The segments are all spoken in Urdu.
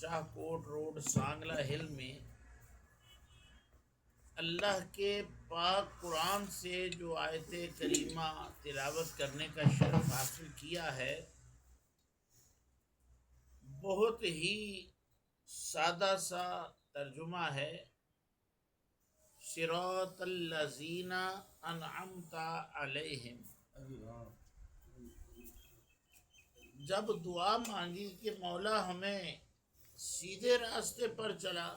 شاہ کوٹ روڈ سانگلہ ہل میں اللہ کے پاک قرآن سے جو آیت کریمہ تلاوت کرنے کا شرف حاصل کیا ہے، بہت ہی سادہ سا ترجمہ ہے۔ صراط الذین انعمت علیہم۔ جب دعا مانگی کہ مولا ہمیں سیدھے راستے پر چلا،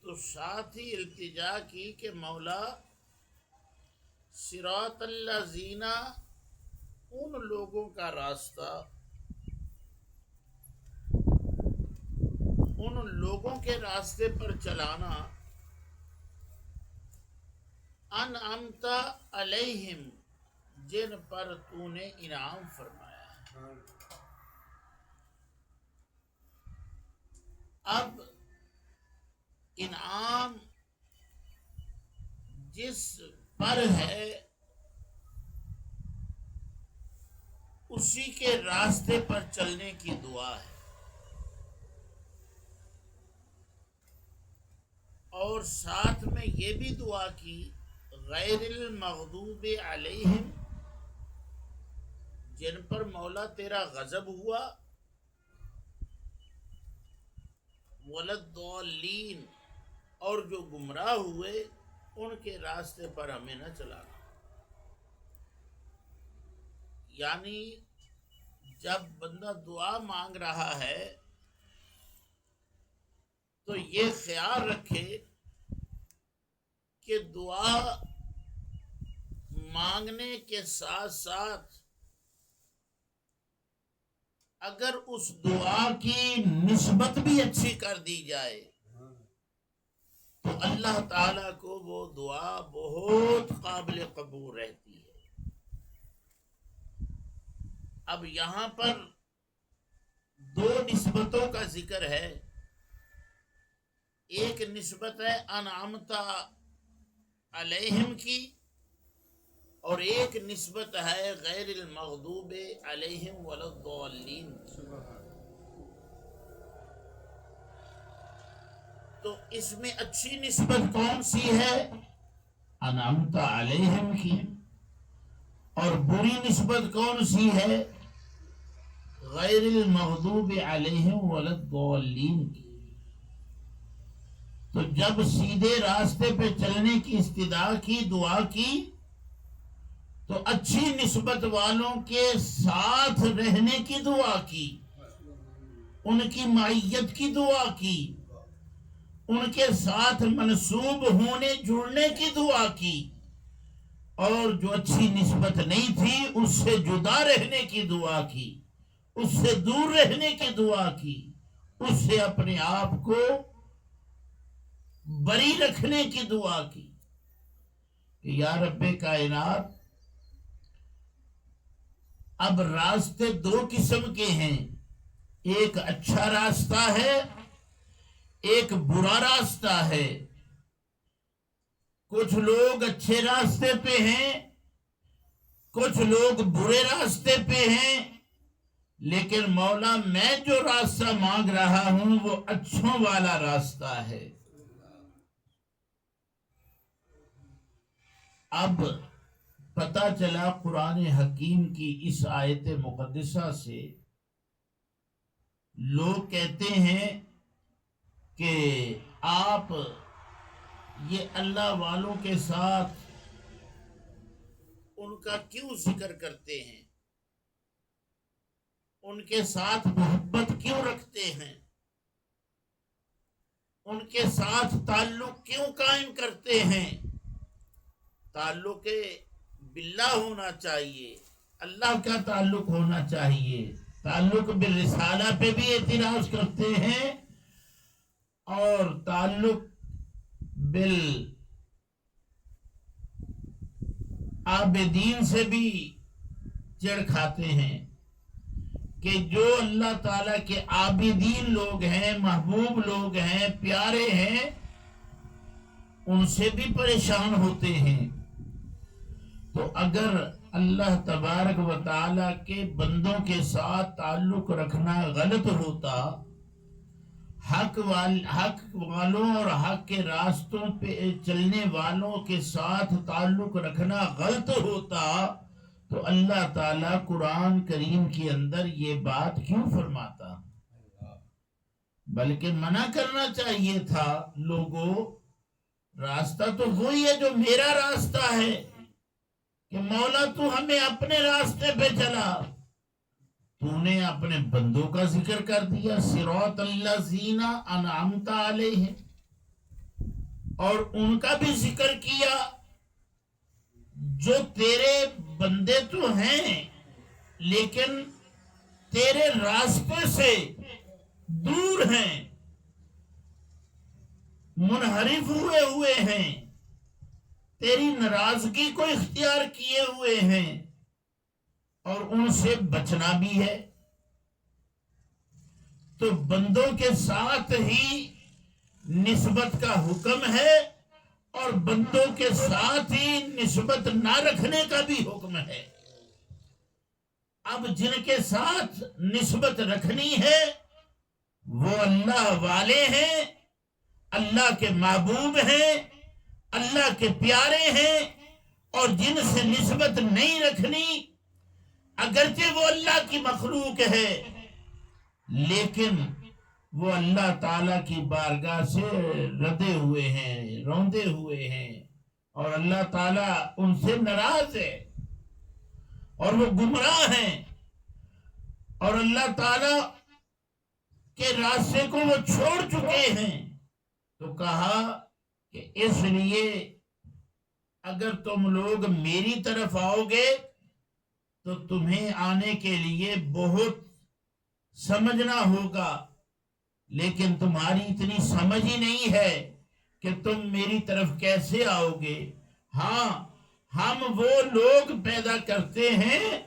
تو ساتھ ہی التجا کی کہ مولا صراط الذین، ان لوگوں کا راستہ، ان لوگوں کے راستے پر چلانا، انعمت علیہم، جن پر تو نے انعام فرمایا ہے۔ اب انعام جس پر ہے اسی کے راستے پر چلنے کی دعا ہے، اور ساتھ میں یہ بھی دعا کی غیر المغضوب علیہم، جن پر مولا تیرا غضب ہوا، ولا الضالین، اور جو گمراہ ہوئے ان کے راستے پر ہمیں نہ چلانا۔ یعنی جب بندہ دعا مانگ رہا ہے تو یہ خیال رکھے کہ دعا مانگنے کے ساتھ ساتھ اگر اس دعا کی نسبت بھی اچھی کر دی جائے تو اللہ تعالیٰ کو وہ دعا بہت قابل قبول رہتی ہے۔ اب یہاں پر دو نسبتوں کا ذکر ہے، ایک نسبت ہے انعمت علیہم کی، اور ایک نسبت ہے غیر المغضوب علیہم ولا الضالین۔ تو اس میں اچھی نسبت کون سی ہے؟ انعمت علیہم کی۔ اور بری نسبت کون سی ہے؟ غیر المغضوب علیہم ولا الضالین کی۔ تو جب سیدھے راستے پہ چلنے کی استدعا کی، دعا کی، تو اچھی نسبت والوں کے ساتھ رہنے کی دعا کی، ان کی معیت کی دعا کی، ان کے ساتھ منسوب ہونے جڑنے کی دعا کی، اور جو اچھی نسبت نہیں تھی اس سے جدا رہنے کی دعا کی، اس سے دور رہنے کی دعا کی، اس سے اپنے آپ کو بری رکھنے کی دعا کی کہ یا رب کائنات، اب راستے دو قسم کے ہیں، ایک اچھا راستہ ہے، ایک برا راستہ ہے۔ کچھ لوگ اچھے راستے پہ ہیں، کچھ لوگ برے راستے پہ ہیں، لیکن مولا میں جو راستہ مانگ رہا ہوں وہ اچھوں والا راستہ ہے۔ اب پتہ چلا قرآن حکیم کی اس آیت مقدسہ سے، لوگ کہتے ہیں کہ آپ یہ اللہ والوں کے ساتھ ان کا کیوں ذکر کرتے ہیں، ان کے ساتھ محبت کیوں رکھتے ہیں، ان کے ساتھ تعلق کیوں قائم کرتے ہیں؟ تعلق باللہ ہونا چاہیے، اللہ کا تعلق ہونا چاہیے۔ تعلق بالرسالہ پہ بھی اعتراض کرتے ہیں، اور تعلق بالعابدین سے بھی چڑ کھاتے ہیں کہ جو اللہ تعالیٰ کے عابدین لوگ ہیں، محبوب لوگ ہیں، پیارے ہیں، ان سے بھی پریشان ہوتے ہیں۔ تو اگر اللہ تبارک و تعالیٰ کے بندوں کے ساتھ تعلق رکھنا غلط ہوتا حق والوں اور حق کے راستوں پہ چلنے والوں کے ساتھ تعلق رکھنا غلط ہوتا تو اللہ تعالیٰ قرآن کریم کے اندر یہ بات کیوں فرماتا؟ بلکہ منع کرنا چاہیے تھا، لوگوں راستہ تو وہی ہے جو میرا راستہ ہے، کہ مولا تو ہمیں اپنے راستے پہ چلا۔ تو نے اپنے بندوں کا ذکر کر دیا، صراط الذین انعمت علیہم، اور ان کا بھی ذکر کیا جو تیرے بندے تو ہیں لیکن تیرے راستے سے دور ہیں، منحرف ہوئے ہیں، تیری ناراضگی کو اختیار کیے ہوئے ہیں، اور ان سے بچنا بھی ہے۔ تو بندوں کے ساتھ ہی نسبت کا حکم ہے اور بندوں کے ساتھ ہی نسبت نہ رکھنے کا بھی حکم ہے۔ اب جن کے ساتھ نسبت رکھنی ہے وہ اللہ والے ہیں، اللہ کے محبوب ہیں، اللہ کے پیارے ہیں، اور جن سے نسبت نہیں رکھنی اگرچہ وہ اللہ کی مخلوق ہے لیکن وہ اللہ تعالیٰ کی بارگاہ سے ردے ہوئے ہیں، روندے ہوئے ہیں، اور اللہ تعالیٰ ان سے ناراض ہے اور وہ گمراہ ہیں، اور اللہ تعالیٰ کے راستے کو وہ چھوڑ چکے ہیں۔ تو کہا کہ اس لیے اگر تم لوگ میری طرف آؤ گے تو تمہیں آنے کے لیے بہت سمجھنا ہوگا، لیکن تمہاری اتنی سمجھ ہی نہیں ہے کہ تم میری طرف کیسے آؤ گے۔ ہاں، ہم وہ لوگ پیدا کرتے ہیں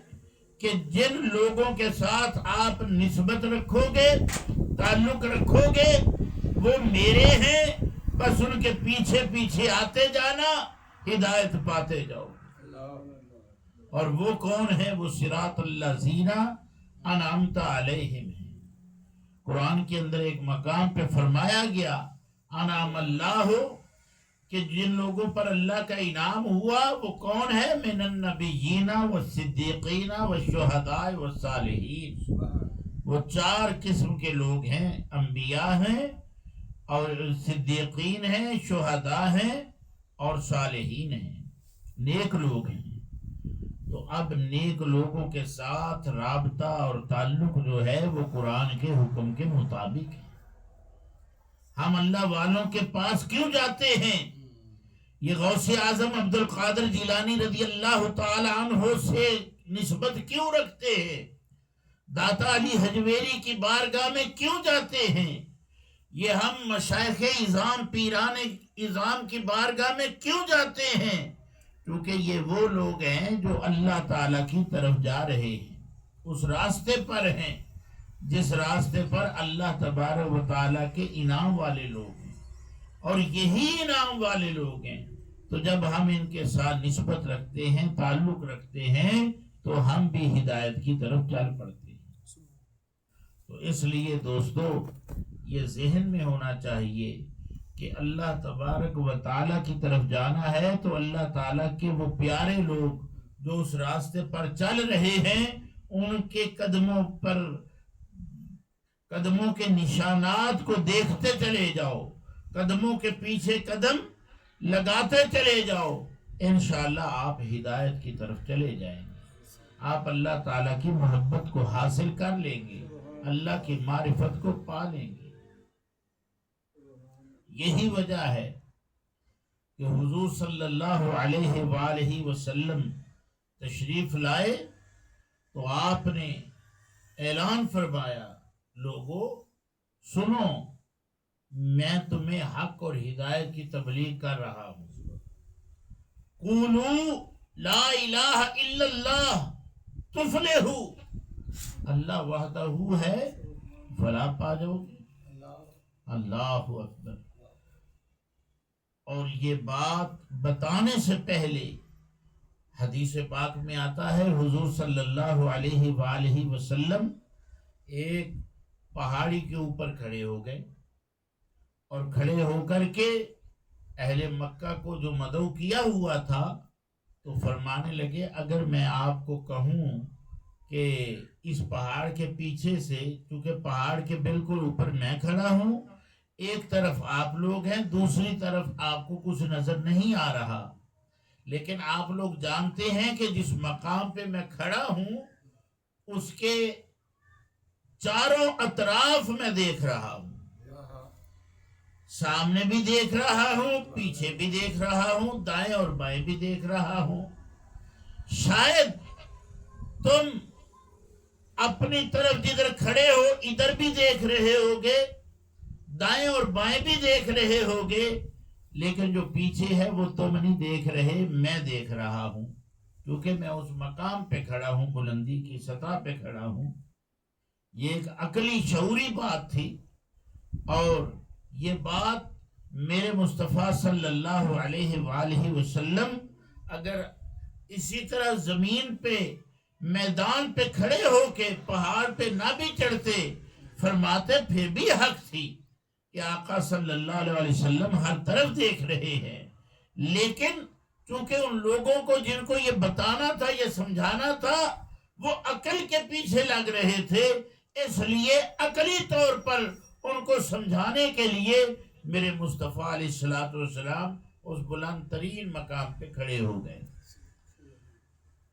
کہ جن لوگوں کے ساتھ آپ نسبت رکھو گے، تعلق رکھو گے، وہ میرے ہیں، بس ان کے پیچھے پیچھے آتے جانا، ہدایت پاتے جاؤ۔ اور وہ کون ہے؟ وہ صراط الذین انعمت علیہم ہے۔ قرآن کے اندر ایک مقام پہ فرمایا گیا انعم اللہ، کہ جن لوگوں پر اللہ کا انعام ہوا وہ کون ہے؟ من النبیین والصدیقین والشہداء والصالحین۔ وہ 4 قسم کے لوگ ہیں، انبیاء ہیں اور صدیقین ہیں، شہداء ہیں اور صالحین ہیں، نیک لوگ ہیں۔ تو اب نیک لوگوں کے ساتھ رابطہ اور تعلق جو ہے وہ قرآن کے حکم کے مطابق ہے۔ ہم اللہ والوں کے پاس کیوں جاتے ہیں؟ یہ غوث اعظم عبد القادر جیلانی رضی اللہ تعالی عنہ سے نسبت کیوں رکھتے ہیں؟ داتا علی حجویری کی بارگاہ میں کیوں جاتے ہیں؟ یہ ہم مشائخ اعظام، پیران اعظام کی بارگاہ میں کیوں جاتے ہیں؟ کیونکہ یہ وہ لوگ ہیں جو اللہ تعالیٰ کی طرف جا رہے ہیں، اس راستے پر ہیں جس راستے پر اللہ تبارک و تعالیٰ کے انعام والے لوگ ہیں، اور یہی انعام والے لوگ ہیں۔ تو جب ہم ان کے ساتھ نسبت رکھتے ہیں، تعلق رکھتے ہیں، تو ہم بھی ہدایت کی طرف چل پڑتے ہیں۔ تو اس لیے دوستو یہ ذہن میں ہونا چاہیے کہ اللہ تبارک و تعالیٰ کی طرف جانا ہے تو اللہ تعالیٰ کے وہ پیارے لوگ جو اس راستے پر چل رہے ہیں ان کے قدموں کے نشانات کو دیکھتے چلے جاؤ، قدموں کے پیچھے قدم لگاتے چلے جاؤ، انشاءاللہ آپ ہدایت کی طرف چلے جائیں گے، آپ اللہ تعالیٰ کی محبت کو حاصل کر لیں گے، اللہ کی معرفت کو پا لیں گے۔ یہی وجہ ہے کہ حضور صلی اللہ علیہ وآلہ وسلم تشریف لائے تو آپ نے اعلان فرمایا، لوگو سنو، میں تمہیں حق اور ہدایت کی تبلیغ کر رہا ہوں۔ قولوا لا الہ الا اللہ تفلحو، اللہ وحدہ ہے، فلاح پا جاؤ گے۔ اللہ اکبر۔ اور یہ بات بتانے سے پہلے حدیث پاک میں آتا ہے حضور صلی اللہ علیہ وآلہ وسلم ایک پہاڑی کے اوپر کھڑے ہو گئے، اور کھڑے ہو کر کے اہل مکہ کو جو مدعو کیا ہوا تھا تو فرمانے لگے اگر میں آپ کو کہوں کہ اس پہاڑ کے پیچھے سے، چونکہ پہاڑ کے بالکل اوپر میں کھڑا ہوں، ایک طرف آپ لوگ ہیں، دوسری طرف آپ کو کچھ نظر نہیں آ رہا، لیکن آپ لوگ جانتے ہیں کہ جس مقام پہ میں کھڑا ہوں اس کے چاروں اطراف میں دیکھ رہا ہوں، سامنے بھی دیکھ رہا ہوں، پیچھے بھی دیکھ رہا ہوں، دائیں اور بائیں بھی دیکھ رہا ہوں۔ شاید تم اپنی طرف جدھر کھڑے ہو ادھر بھی دیکھ رہے ہوگے، دائیں اور بائیں بھی دیکھ رہے ہوگے، لیکن جو پیچھے ہے وہ تم نہیں دیکھ رہے، میں دیکھ رہا ہوں، کیونکہ میں اس مقام پہ کھڑا ہوں، بلندی کی سطح پہ کھڑا ہوں۔ یہ ایک عقلی شعوری بات تھی، اور یہ بات میرے مصطفیٰ صلی اللہ علیہ وآلہ وسلم اگر اسی طرح زمین پہ میدان پہ کھڑے ہو کے پہاڑ پہ نہ بھی چڑھتے، فرماتے پھر بھی حق تھی کہ آقا صلی اللہ علیہ وسلم ہر طرف دیکھ رہے ہیں، لیکن چونکہ ان لوگوں کو جن کو یہ بتانا تھا، یہ سمجھانا تھا، وہ عقل کے پیچھے لگ رہے تھے، اس لیے عقلی طور پر ان کو سمجھانے کے لیے میرے مصطفیٰ علیہ السلام اس بلند ترین مقام پہ کھڑے ہو گئے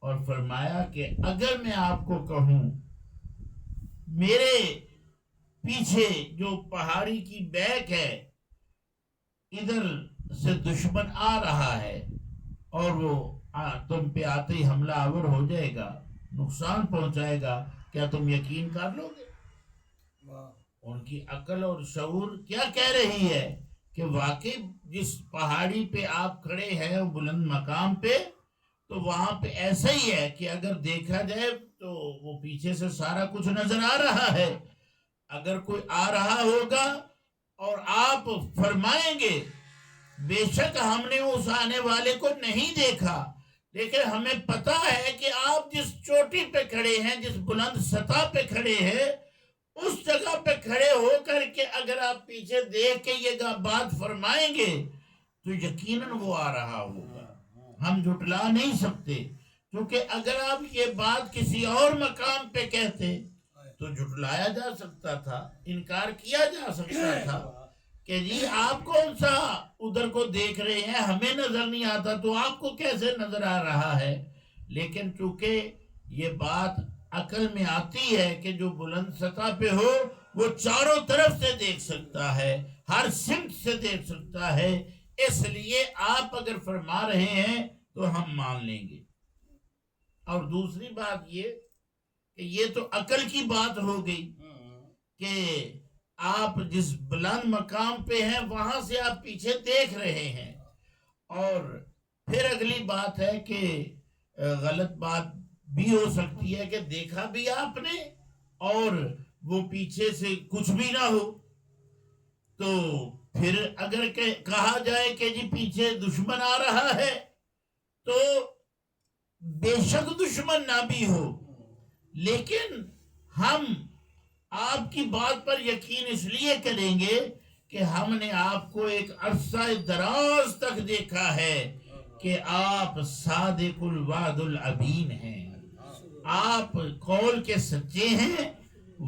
اور فرمایا کہ اگر میں آپ کو کہوں میرے پیچھے جو پہاڑی کی بیک ہے ادھر سے دشمن آ رہا ہے اور وہ تم پہ آتے ہی حملہ آور ہو جائے گا، نقصان پہنچائے گا، کیا تم یقین کر لو گے؟ ان کی عقل اور شعور کیا کہہ رہی ہے کہ واقعی جس پہاڑی پہ آپ کھڑے ہیں بلند مقام پہ، تو وہاں پہ ایسا ہی ہے کہ اگر دیکھا جائے تو وہ پیچھے سے سارا کچھ نظر آ رہا ہے، اگر کوئی آ رہا ہوگا اور آپ فرمائیں گے بے شک ہم نے اس آنے والے کو نہیں دیکھا، لیکن ہمیں پتا ہے کہ آپ جس چوٹی پہ کھڑے ہیں، جس بلند سطح پہ کھڑے ہیں، اس جگہ پہ کھڑے ہو کر کے اگر آپ پیچھے دیکھ کے یہ بات فرمائیں گے تو یقیناً وہ آ رہا ہوگا، ہم جھٹلا نہیں سکتے، کیونکہ اگر آپ یہ بات کسی اور مقام پہ کہتے تو جھٹلایا جا سکتا تھا، انکار کیا جا سکتا تھا کہ جی آپ کون سا ادھر کو دیکھ رہے ہیں، ہمیں نظر نہیں آتا تو آپ کو کیسے نظر آ رہا ہے۔ لیکن چونکہ یہ بات عقل میں آتی ہے کہ جو بلند سطح پہ ہو وہ چاروں طرف سے دیکھ سکتا ہے، ہر سمت سے دیکھ سکتا ہے، اس لیے آپ اگر فرما رہے ہیں تو ہم مان لیں گے۔ اور دوسری بات یہ کہ یہ تو عقل کی بات ہو گئی کہ آپ جس بلند مقام پہ ہیں وہاں سے آپ پیچھے دیکھ رہے ہیں، اور پھر اگلی بات ہے کہ غلط بات بھی ہو سکتی ہے کہ دیکھا بھی آپ نے اور وہ پیچھے سے کچھ بھی نہ ہو، تو پھر اگر کہا جائے کہ جی پیچھے دشمن آ رہا ہے تو بے شک دشمن نہ بھی ہو، لیکن ہم آپ کی بات پر یقین اس لیے کریں گے کہ ہم نے آپ کو ایک عرصہ دراز تک دیکھا ہے کہ آپ صادق الوعد الامین ہیں، آپ قول کے سچے ہیں،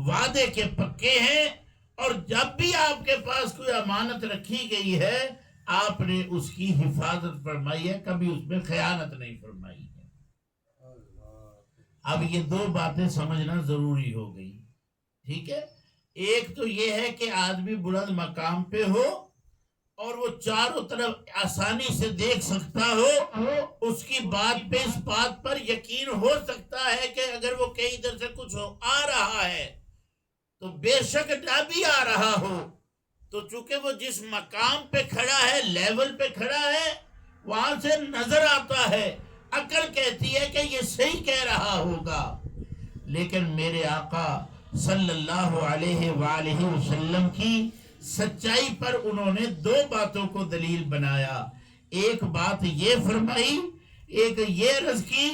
وعدے کے پکے ہیں، اور جب بھی آپ کے پاس کوئی امانت رکھی گئی ہے آپ نے اس کی حفاظت فرمائی ہے، کبھی اس میں خیانت نہیں فرمائی ہے۔ اب یہ دو باتیں سمجھنا ضروری ہو گئی، ٹھیک ہے؟ ایک تو یہ ہے کہ آدمی بلند مقام پہ ہو اور وہ چاروں طرف آسانی سے دیکھ سکتا ہو، اس کی بات پہ اس بات پر یقین ہو سکتا ہے کہ اگر وہ کہیں ادھر سے کچھ آ رہا ہے تو بے شک نہ بھی آ رہا ہو، تو چونکہ وہ جس مقام پہ کھڑا ہے، لیول پہ کھڑا ہے، وہاں سے نظر آتا ہے، عقل کہتی ہے کہ یہ صحیح کہہ رہا ہوگا۔ لیکن میرے آقا صلی اللہ علیہ وآلہ وسلم کی سچائی پر انہوں نے دو باتوں کو دلیل بنایا، ایک بات یہ فرمائی، ایک یہ عرض کی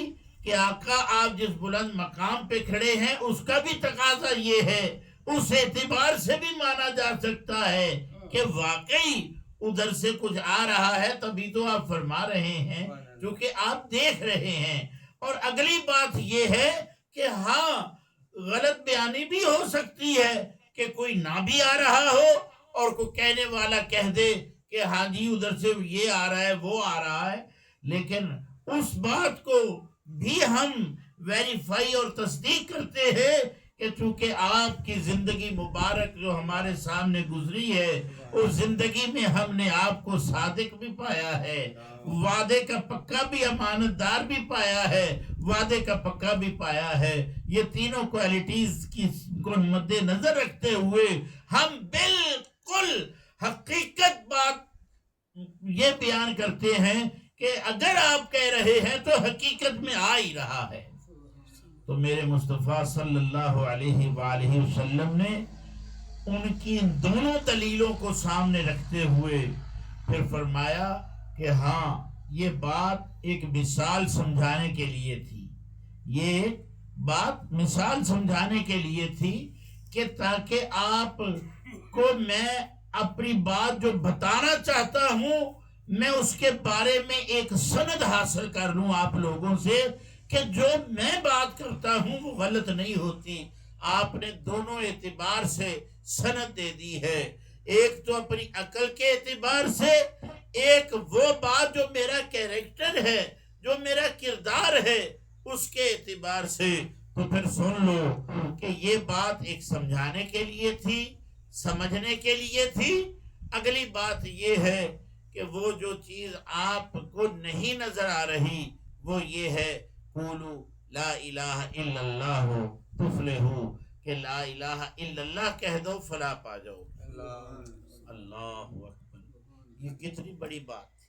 کہ آقا آپ جس بلند مقام پہ کھڑے ہیں اس کا بھی تقاضا یہ ہے، اس اعتبار سے بھی مانا جا سکتا ہے کہ واقعی ادھر سے کچھ آ رہا ہے، تبھی تو آپ فرما رہے ہیں، کیونکہ آپ دیکھ رہے ہیں۔ اور اگلی بات یہ ہے کہ ہاں غلط بیانی بھی ہو سکتی ہے کہ کوئی نہ بھی آ رہا ہو اور کوئی کہنے والا کہہ دے کہ ہاں جی ادھر سے یہ آ رہا ہے وہ آ رہا ہے، لیکن اس بات کو بھی ہم ویریفائی اور تصدیق کرتے ہیں کہ چونکہ آپ کی زندگی مبارک جو ہمارے سامنے گزری ہے، اس زندگی میں ہم نے آپ کو صادق بھی پایا ہے، وعدے کا پکا بھی، امانت دار بھی پایا ہے، وعدے کا پکا بھی پایا ہے۔ یہ تینوں کوالٹیز کو مد نظر رکھتے ہوئے ہم بالکل حقیقت بات یہ بیان کرتے ہیں کہ اگر آپ کہہ رہے ہیں تو حقیقت میں آ ہی رہا ہے۔ تو میرے مصطفیٰ صلی اللہ علیہ وآلہ وسلم نے ان کی دونوں دلیلوں کو سامنے رکھتے ہوئے پھر فرمایا کہ ہاں یہ بات ایک مثال سمجھانے کے لیے تھی، یہ بات مثال سمجھانے کے لیے تھی کہ تاکہ آپ کو میں اپنی بات جو بتانا چاہتا ہوں میں اس کے بارے میں ایک سند حاصل کر لوں آپ لوگوں سے کہ جو میں بات کرتا ہوں وہ غلط نہیں ہوتی۔ آپ نے دونوں اعتبار سے سند دے دی ہے، ایک تو اپنی عقل کے اعتبار سے، ایک وہ بات جو میرا کیریکٹر ہے، جو میرا کردار ہے اس کے اعتبار سے۔ تو پھر سن لو کہ یہ بات ایک سمجھانے کے لیے تھی، سمجھنے کے لیے تھی۔ اگلی بات یہ ہے کہ وہ جو چیز آپ کو نہیں نظر آ رہی وہ یہ ہے قولوا لا الہ الا اللہ تفلحوا، کہ لا الہ الا اللہ کہہ دو فلاح پا جاؤ۔ اللہ اکبر، یہ کتنی بڑی بات تھی،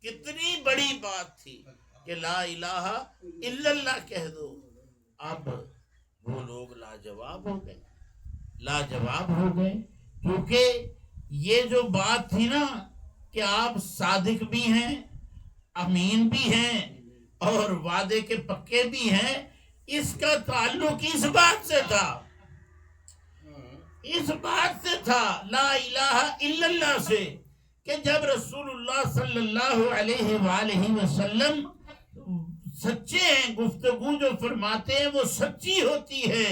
کتنی بڑی بات تھی کہ لا الہ الا اللہ کہہ دو۔ اب وہ لوگ لاجواب ہو گئے، لاجواب ہو گئے، کیونکہ یہ جو بات تھی نا کہ آپ صادق بھی ہیں، امین بھی ہیں اور وعدے کے پکے بھی ہیں، اس کا تعلق اس بات سے تھا، اس بات سے تھا، لا الہ الا اللہ سے، کہ جب رسول اللہ صلی اللہ علیہ وآلہ وسلم سچے ہیں، گفتگو جو فرماتے ہیں وہ سچی ہوتی ہے،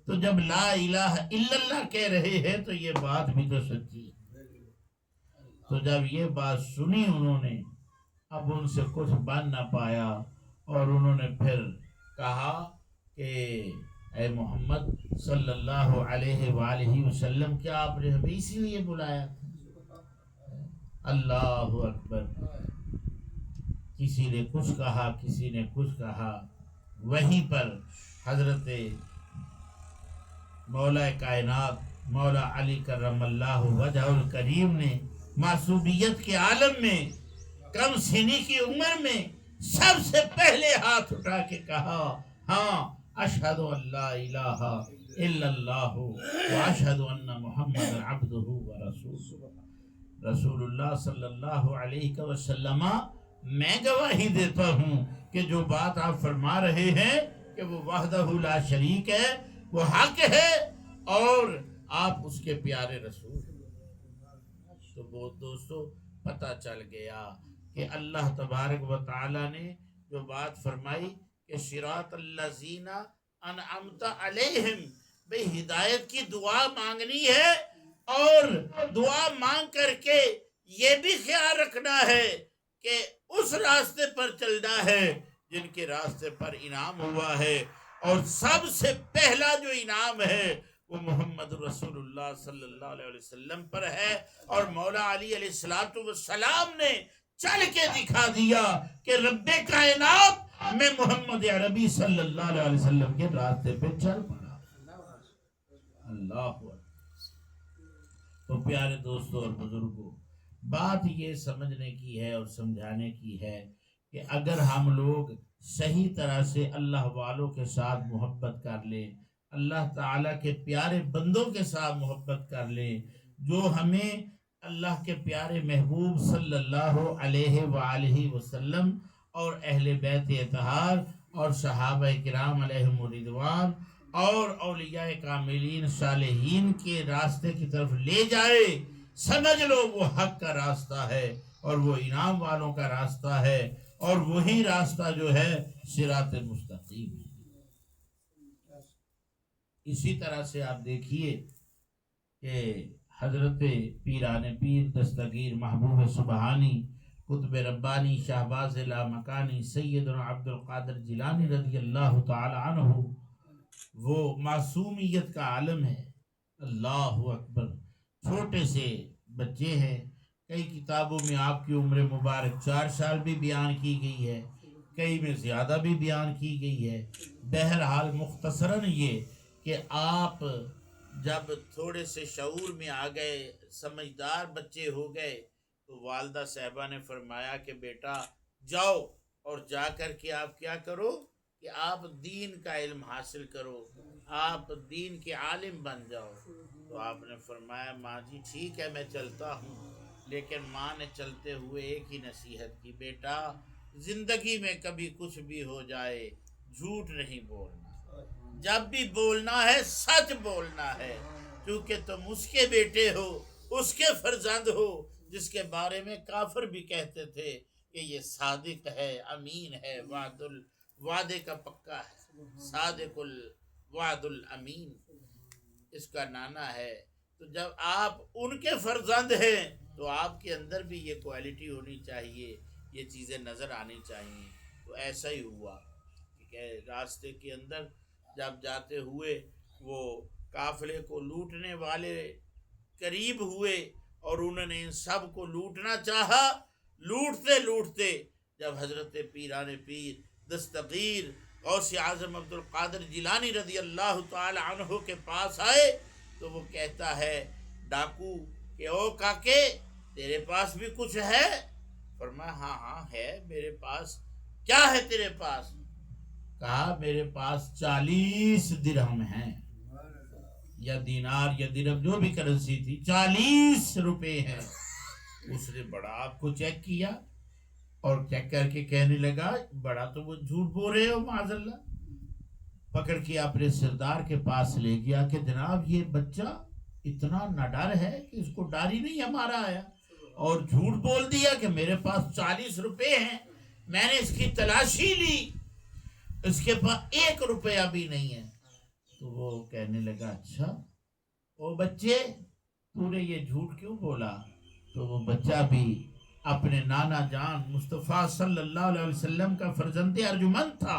تو جب لا الہ الا اللہ کہہ رہے ہیں تو یہ بات بھی تو سچی ہے۔ تو جب یہ بات سنی انہوں نے، اب ان سے کچھ بن نہ پایا اور انہوں نے پھر کہا کہ اے محمد صلی اللہ علیہ وآلہ وسلم، کیا آپ نے ہمیں اسی لیے بلایا تھا؟ اللہ اکبر، کسی نے کچھ کہا، کسی نے کچھ کہا، وہیں پر حضرت مولا کائنات مولا علی کرم اللہ وجہ الکریم نے معصومیت کے عالم میں، کم سنی کی عمر میں سب سے پہلے ہاتھ اٹھا کے کہا ہاں اشہد ان لا الہ الا اللہ واشہد ان محمد عبدہ ورسولہ۔ رسول اللہ صلی اللہ علیہ وسلم، میں گواہی دیتا ہوں کہ جو بات آپ فرما رہے ہیں کہ وہ وحدہ لا شریک ہے، وہ حق ہے اور آپ اس کے پیارے رسول ہیں۔ تو وہ دوستو پتہ چل گیا کہ اللہ تبارک و تعالی نے جو بات فرمائی کہ صراط الذین انعمت علیہم، بھئی ہدایت کی دعا مانگنی ہے اور دعا مانگ کر کے یہ بھی خیال رکھنا ہے کہ اس راستے پر چلنا ہے جن کے راستے پر انعام ہوا ہے، اور سب سے پہلا جو انعام ہے وہ محمد رسول اللہ صلی اللہ علیہ وسلم پر ہے، اور مولا علی علیہ السلام نے چل کے دکھا دیا کہ رب کائنات میں محمد عربی صلی اللہ علیہ وسلم کے راستے پہ چل پڑا۔ اللہ اکبر۔ تو پیارے دوستوں اور بزرگوں، بات یہ سمجھنے کی ہے اور سمجھانے کی ہے کہ اگر ہم لوگ صحیح طرح سے اللہ والوں کے ساتھ محبت کر لیں، اللہ تعالیٰ کے پیارے بندوں کے ساتھ محبت کر لیں، جو ہمیں اللہ کے پیارے محبوب صلی اللہ علیہ وآلہ وسلم اور اہل بیت اطہار اور صحابہ کرام علیہم الرضوان اور اولیاء کاملین صالحین کے راستے کی طرف لے جائے، سمجھ لو وہ حق کا راستہ ہے اور وہ انعام والوں کا راستہ ہے اور وہی راستہ جو ہے صراط مستقیم ہے۔ اسی طرح سے آپ دیکھیے کہ حضرت پیران پیر دستگیر محبوب سبحانی قطب ربانی شہباز لامکانی سیدنا عبد القادر جیلانی رضی اللہ تعالی عنہ وہ معصومیت کا عالم ہے۔ اللہ اکبر، چھوٹے سے بچے ہیں، کئی کتابوں میں آپ کی عمر مبارک 4 سال بھی بیان کی گئی ہے، کئی میں زیادہ بھی بیان کی گئی ہے۔ بہرحال مختصراً یہ کہ آپ جب تھوڑے سے شعور میں آ گئے، سمجھدار بچے ہو گئے، تو والدہ صاحبہ نے فرمایا کہ بیٹا جاؤ اور جا کر کے آپ کیا کرو کہ آپ دین کا علم حاصل کرو، آپ دین کے عالم بن جاؤ۔ تو آپ نے فرمایا ماں جی ٹھیک ہے میں چلتا ہوں، لیکن ماں نے چلتے ہوئے ایک ہی نصیحت کی، بیٹا زندگی میں کبھی کچھ بھی ہو جائے جھوٹ نہیں بولنا، جب بھی بولنا ہے سچ بولنا ہے، کیونکہ تم اس کے بیٹے ہو، اس کے فرزند ہو جس کے بارے میں کافر بھی کہتے تھے کہ یہ صادق ہے، امین ہے، وعدے کا پکا ہے، صادق الوعد الامین اس کا نانا ہے۔ تو جب آپ ان کے فرزند ہیں تو آپ کے اندر بھی یہ کوالٹی ہونی چاہیے، یہ چیزیں نظر آنی چاہیے۔ تو ایسا ہی ہوا کہ راستے کے اندر جب جاتے ہوئے وہ قافلے کو لوٹنے والے قریب ہوئے اور انہوں نے ان سب کو لوٹنا چاہا، لوٹتے لوٹتے جب حضرت پیران پیر دستگیر غوث اعظم عبد القادر جیلانی رضی اللہ تعالی عنہ کے پاس آئے تو وہ کہتا ہے ڈاکو کہ او کاکے تیرے پاس بھی کچھ ہے؟ فرمایا ہاں ہاں ہے میرے پاس۔ کیا ہے تیرے پاس؟ کہا میرے پاس 40 درہم ہیں، یا دینار یا درہم جو بھی کرنسی تھی، 40 روپے ہیں۔ اس نے بڑا آپ کو چیک کیا اور چیک کر کے کہنے لگا بڑا تو وہ جھوٹ بول رہے ہو معاذ اللہ۔ پکڑ کے اپنے سردار کے پاس لے گیا کہ جناب یہ بچہ اتنا نڈر ہے کہ اس کو ڈر ہی نہیں ہمارا آیا، اور جھوٹ بول دیا کہ میرے پاس 40 روپے ہیں، میں نے اس کی تلاشی لی، اس کے پاس 1 روپیہ بھی نہیں ہے۔ تو وہ کہنے لگا اچھا او بچے تو نے یہ جھوٹ کیوں بولا؟ تو وہ بچہ بھی اپنے نانا جان مصطفیٰ صلی اللہ علیہ وسلم کا فرزند ارجمند تھا،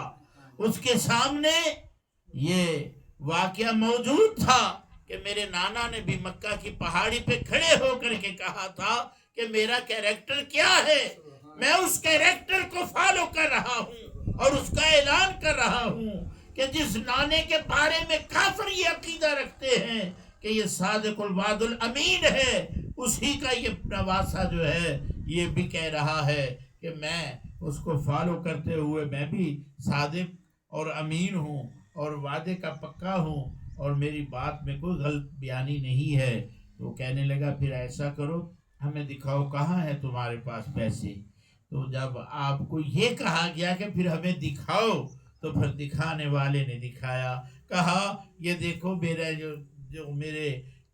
اس کے سامنے یہ واقعہ موجود تھا کہ میرے نانا نے بھی مکہ کی پہاڑی پہ کھڑے ہو کر کے کہا تھا کہ میرا کیریکٹر کیا ہے، میں اس کیریکٹر کو فالو کر رہا ہوں اور اس کا اعلان کر رہا ہوں کہ جس نانے کے بارے میں کافر یہ عقیدہ رکھتے ہیں کہ یہ صادق الوعد الامین ہے، اسی کا یہ نواسہ جو ہے یہ بھی کہہ رہا ہے کہ میں اس کو فالو کرتے ہوئے میں بھی صادق اور امین ہوں اور وعدے کا پکا ہوں اور میری بات میں کوئی غلط بیانی نہیں ہے۔ تو کہنے لگا پھر ایسا کرو ہمیں دکھاؤ کہاں ہے تمہارے پاس پیسے۔ تو جب آپ کو یہ کہا گیا کہ پھر ہمیں دکھاؤ تو پھر دکھانے والے نے دکھایا، کہا یہ دیکھو میرا جو میرے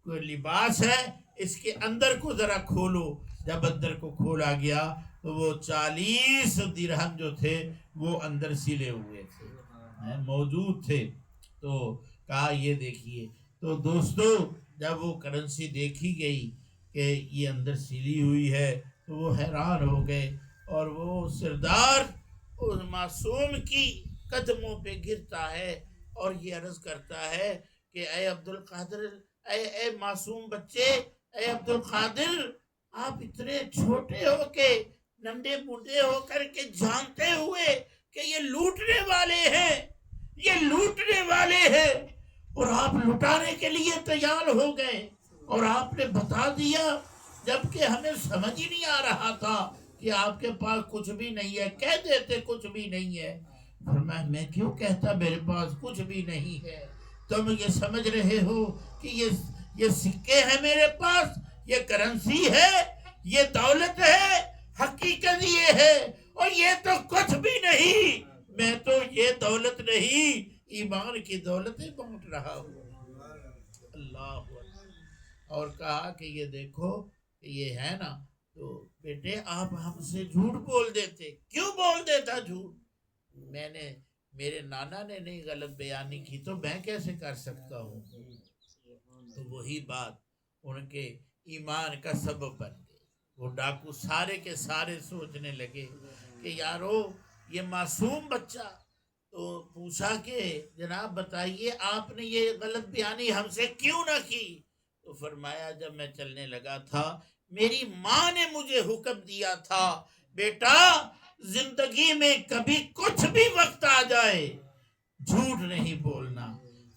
کوئی لباس ہے اس کے اندر کو ذرا کھولو۔ جب اندر کو کھولا گیا تو وہ 40 درہم جو تھے وہ اندر سلے ہوئے تھے، موجود تھے۔ تو کہا یہ دیکھیے۔ تو دوستو جب وہ کرنسی دیکھی گئی کہ یہ اندر سلی ہوئی ہے تو وہ حیران ہو گئے اور وہ سردار اس معصوم کی قدموں پہ گرتا ہے اور یہ عرض کرتا ہے کہ اے عبد القادر، اے معصوم بچے، اے عبد القادر آپ اتنے چھوٹے ہو کے ننھے بوڑھے ہو کر کے جانتے ہوئے کہ یہ لوٹنے والے ہیں، یہ لوٹنے والے ہیں، اور آپ لٹانے کے لیے تیار ہو گئے اور آپ نے بتا دیا جبکہ ہمیں سمجھ ہی نہیں آ رہا تھا کہ آپ کے پاس کچھ بھی نہیں ہے، کہہ دیتے کچھ بھی نہیں ہے۔ فرمایا میں کیوں کہتا میرے پاس کچھ بھی نہیں ہے، تم یہ سمجھ رہے ہو کہ یہ سکے ہیں میرے پاس، یہ کرنسی ہے، یہ دولت ہے، حقیقت یہ ہے، اور یہ تو کچھ بھی نہیں، میں تو یہ دولت نہیں ایمان کی دولتیں بانٹ رہا ہوں۔ اللہ اور کہا کہ یہ دیکھو یہ ہے نا، تو بیٹے آپ ہم سے جھوٹ بول دیتے، کیوں بول دیتا جھوٹ؟ میرے نانا نے نہیں غلط بیانی کی تو میں کیسے کر سکتا ہوں؟ تو وہی بات ان کے ایمان کا سبب بن گئی۔ وہ ڈاکو سارے کے سارے سوچنے لگے کہ یارو یہ معصوم بچہ، تو پوچھا کہ جناب بتائیے آپ نے یہ غلط بیانی ہم سے کیوں نہ کی؟ تو فرمایا جب میں چلنے لگا تھا میری ماں نے مجھے حکم دیا تھا بیٹا زندگی میں کبھی کچھ بھی وقت آ جائے جھوٹ نہیں بولنا،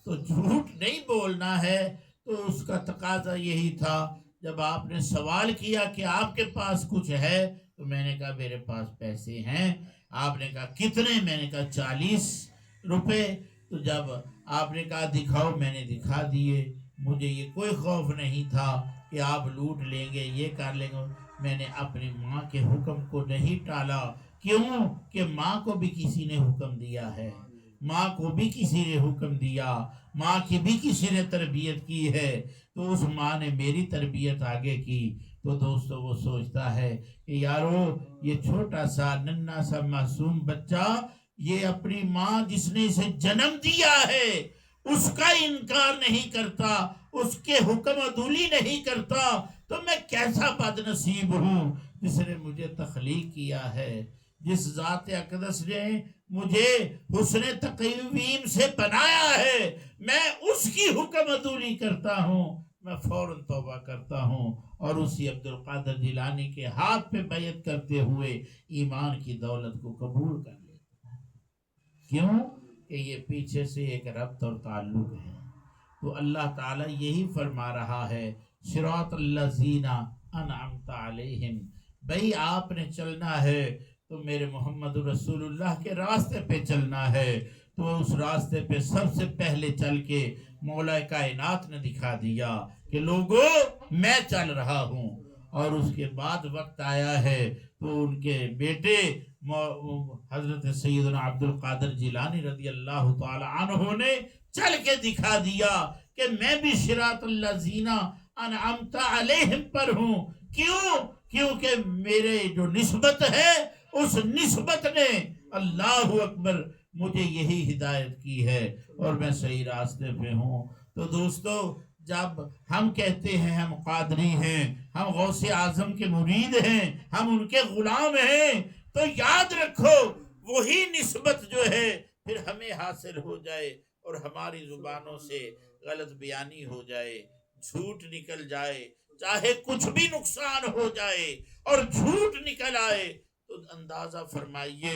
تو جھوٹ نہیں بولنا ہے۔ تو اس کا تقاضا یہی تھا، جب آپ نے سوال کیا کہ آپ کے پاس کچھ ہے تو میں نے کہا میرے پاس پیسے ہیں۔ آپ نے کہا کتنے؟ میں نے کہا 40 روپے۔ تو جب آپ نے کہا دکھاؤ، میں نے دکھا دیے۔ مجھے یہ کوئی خوف نہیں تھا کہ آپ لوٹ لیں گے، یہ کر لیں گے۔ میں نے اپنی ماں کے حکم کو نہیں ٹالا، کیوں کہ ماں کو بھی کسی نے حکم دیا ہے، ماں کو بھی کسی نے حکم دیا، ماں کی بھی کسی نے تربیت کی ہے، تو اس ماں نے میری تربیت آگے کی۔ تو دوستو وہ سوچتا ہے کہ یارو یہ چھوٹا سا ننھا سا معصوم بچہ، یہ اپنی ماں جس نے اسے جنم دیا ہے اس کا انکار نہیں کرتا، اس کے حکم عدولی نہیں کرتا، تو میں کیسا بد نصیب ہوں جس نے مجھے تخلیق کیا ہے، جس ذات اقدس نے مجھے حسن تقویم سے بنایا ہے، میں اس کی حکم عدولی کرتا ہوں۔ میں فوراً توبہ کرتا ہوں اور اسی عبدالقادر جیلانی کے ہاتھ پہ بیعت کرتے ہوئے ایمان کی دولت کو قبول کر لیتا ہوں۔ کیوں کہ یہ پیچھے سے ایک ربط اور تعلق ہے۔ تو اللہ تعالیٰ یہی فرما رہا ہے صراط الذین انعمت علیہم، بھئی آپ نے چلنا ہے تو میرے محمد رسول اللہ کے راستے پہ چلنا ہے۔ تو اس راستے پہ سب سے پہلے چل کے مولا کائنات نے دکھا دیا کہ لوگوں میں چل رہا ہوں، اور اس کے بعد وقت آیا ہے تو ان کے بیٹے حضرت سیدنا عبدالقادر جیلانی رضی اللہ تعالی عنہ نے چل کے دکھا دیا کہ میں بھی صراط الذین انعمت علیہم پر ہوں۔ کیونکہ میرے جو نسبت ہے اس نسبت نے اللہ اکبر مجھے یہی ہدایت کی ہے اور میں صحیح راستے پہ ہوں۔ تو دوستو جب ہم کہتے ہیں ہم قادری ہیں، ہم غوث اعظم کے مرید ہیں، ہم ان کے غلام ہیں، تو یاد رکھو وہی نسبت جو ہے پھر ہمیں حاصل ہو جائے اور ہماری زبانوں سے غلط بیانی ہو جائے، جھوٹ نکل جائے، چاہے کچھ بھی نقصان ہو جائے اور جھوٹ نکل آئے، تو اندازہ فرمائیے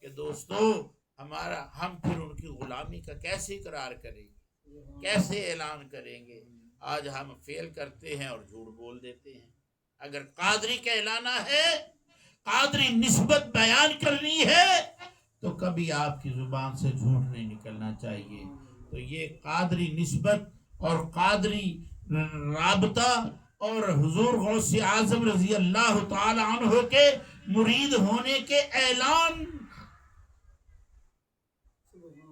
کہ دوستو ہم پھر ان کی غلامی کا کیسے اقرار کریں گے، کیسے اعلان کریں گے؟ آج ہم فیل کرتے ہیں اور جھوٹ بول دیتے ہیں۔ اگر قادری کہلانا ہے، قادری نسبت بیان کرنی ہے، تو کبھی آپ کی زبان سے جھوٹ نہیں نکلنا چاہیے۔ تو یہ قادری نسبت اور قادری رابطہ اور حضور غوث اعظم رضی اللہ تعالی عنہ کے مرید ہونے کے اعلان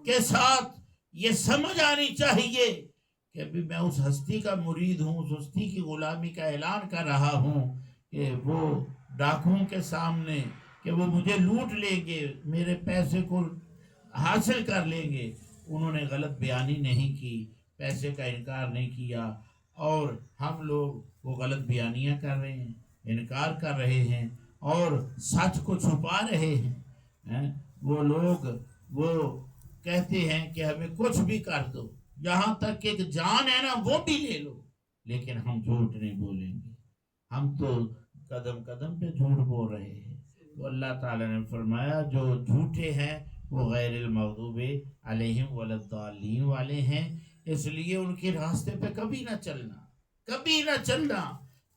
کے ساتھ یہ سمجھ آنی چاہیے کہ ابھی میں اس ہستی کا مرید ہوں، اس ہستی کی غلامی کا اعلان کر رہا ہوں کہ وہ ڈاکوؤں کے سامنے کہ وہ مجھے لوٹ لیں گے، میرے پیسے کو حاصل کر لیں گے، انہوں نے غلط بیانی نہیں کی، پیسے کا انکار نہیں کیا، اور ہم لوگ وہ غلط بیانیاں کر رہے ہیں، انکار کر رہے ہیں اور سچ کو چھپا رہے ہیں۔ وہ لوگ وہ کہتے ہیں کہ ہمیں کچھ بھی کر دو، یہاں تک کہ ایک جان ہے نا وہ بھی لے لو، لیکن ہم جھوٹ نہیں بولیں گے۔ ہم تو قدم قدم پہ جھوٹ بول رہے ہیں۔ تو اللہ تعالیٰ نے فرمایا جو جھوٹے ہیں وہ غیر المغضوب علیہم ولا الضالین والے ہیں، اس لیے ان کے راستے پہ کبھی نہ چلنا، کبھی نہ چلنا۔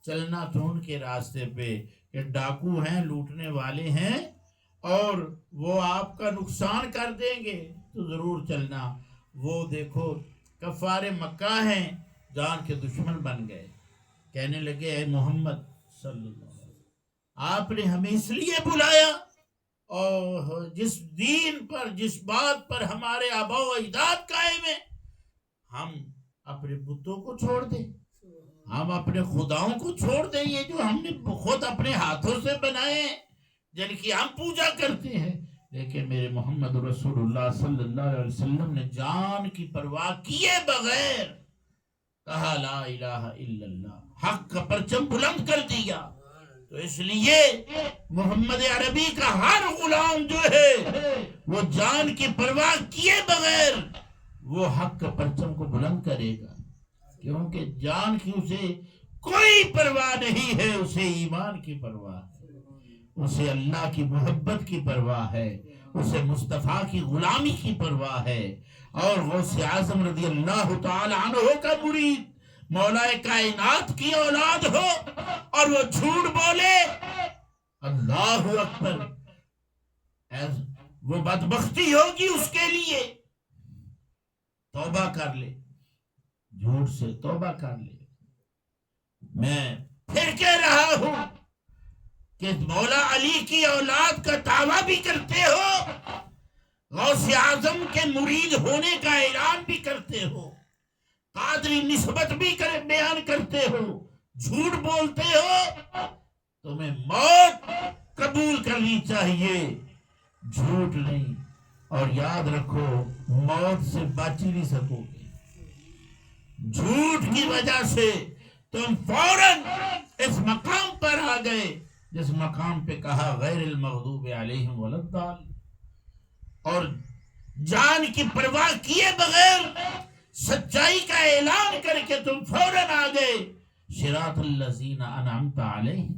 چلنا تو ان کے راستے پہ کہ ڈاکو ہیں، لوٹنے والے ہیں اور وہ آپ کا نقصان کر دیں گے، تو ضرور چلنا۔ وہ دیکھو کفار مکہ ہیں، جان کے دشمن بن گئے، کہنے لگے اے محمد صلی اللہ علیہ وسلم آپ نے ہمیں اس لیے بلایا اور جس دین پر، جس بات پر ہمارے آباء و اجداد قائم ہیں، ہم اپنے بتوں کو چھوڑ دیں، ہم اپنے خداؤں کو چھوڑ دیں، یہ جو ہم نے خود اپنے ہاتھوں سے بنائے ہیں، جن کی ہم پوجا کرتے ہیں. لیکن میرے محمد رسول اللہ صلی اللہ علیہ وسلم نے جان کی پرواہ کیے بغیر کہا لا الہ الا اللہ، حق کا پرچم بلند کر دیا. تو اس لیے محمد عربی کا ہر غلام جو ہے وہ جان کی پرواہ کیے بغیر وہ حق کا پرچم کو بلند کرے گا، کیونکہ جان کی اسے کوئی پرواہ نہیں ہے، اسے ایمان کی پرواہ ہے، اسے اللہ کی محبت کی پرواہ ہے، اسے مصطفیٰ کی غلامی کی پرواہ ہے. اور غوث اعظم رضی اللہ تعالی عنہ کا مرید مولا کائنات کی اولاد ہو اور وہ جھوٹ بولے، اللہ اکبر، وہ بدبختی ہوگی اس کے لیے. توبہ کر لے، جھوٹ سے توبہ کر لے. میں پھر کہہ رہا ہوں کہ مولا علی کی اولاد کا دعویٰ بھی کرتے ہو، غوث اعظم کے مرید ہونے کا اعلان بھی کرتے ہو، قادری نسبت بھی بیان کرتے ہو، جھوٹ بولتے ہو، تمہیں موت قبول کرنی چاہیے، جھوٹ نہیں. اور یاد رکھو موت سے بچ نہیں سکو گے. جھوٹ کی وجہ سے تم فوراً اس مقام پر آ گئے جس مقام پہ کہا غیر المغضوب علیہم ولا الضالین. اور جان کی پرواہ کیے بغیر سچائی کا اعلان کر کے تم فوراً آ گئے صراط الذین انعمت علیہم.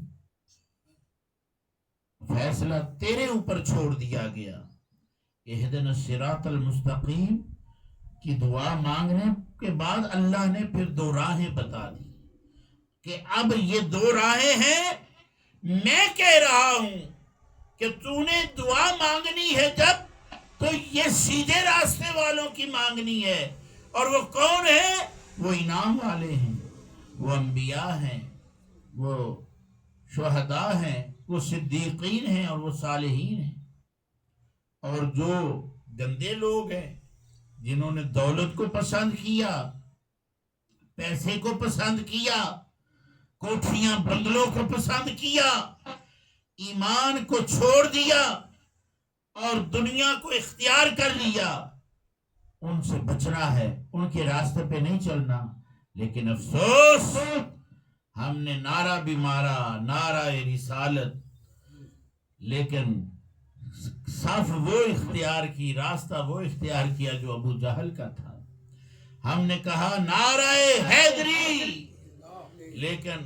فیصلہ تیرے اوپر چھوڑ دیا گیا. اہدنا الصراط المستقیم کی دعا مانگنے کے بعد اللہ نے پھر دو راہیں بتا دی کہ اب یہ دو راہیں ہیں. میں کہہ رہا ہوں کہ تو نے دعا مانگنی ہے جب تو یہ سیدھے راستے والوں کی مانگنی ہے. اور وہ کون ہے؟ وہ انعام والے ہیں، وہ انبیاء ہیں، وہ شہداء ہیں، وہ صدیقین ہیں اور وہ صالحین ہیں. اور جو گندے لوگ ہیں جنہوں نے دولت کو پسند کیا، پیسے کو پسند کیا، کوٹھیاں بنگلوں کو پسند کیا، ایمان کو چھوڑ دیا اور دنیا کو اختیار کر لیا، ان سے بچنا ہے، ان کے راستے پہ نہیں چلنا. لیکن افسوس ہم نے نعرہ بھی مارا، نعرہ رسالت، لیکن صف وہ اختیار کی، راستہ وہ اختیار کیا جو ابو جہل کا تھا. ہم نے کہا نعرہ حیدری، لیکن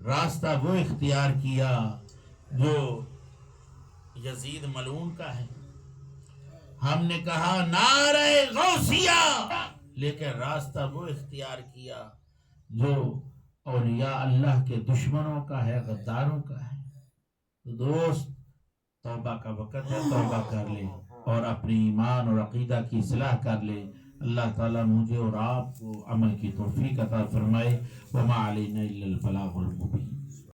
راستہ وہ اختیار کیا جو یزید ملعون کا ہے. ہم نے کہا نعرہ غوثیہ، لیکن راستہ وہ اختیار کیا جو اولیاء اللہ کے دشمنوں کا ہے، غداروں کا ہے. تو دوست، توبہ کا وقت ہے، توبہ کر لے اور اپنی ایمان اور عقیدہ کی اصلاح کر لے. اللہ تعالیٰ مجھے اور آپ کو عمل کی توفیق عطا فرمائے. وما علینا الا البلاغ المبین.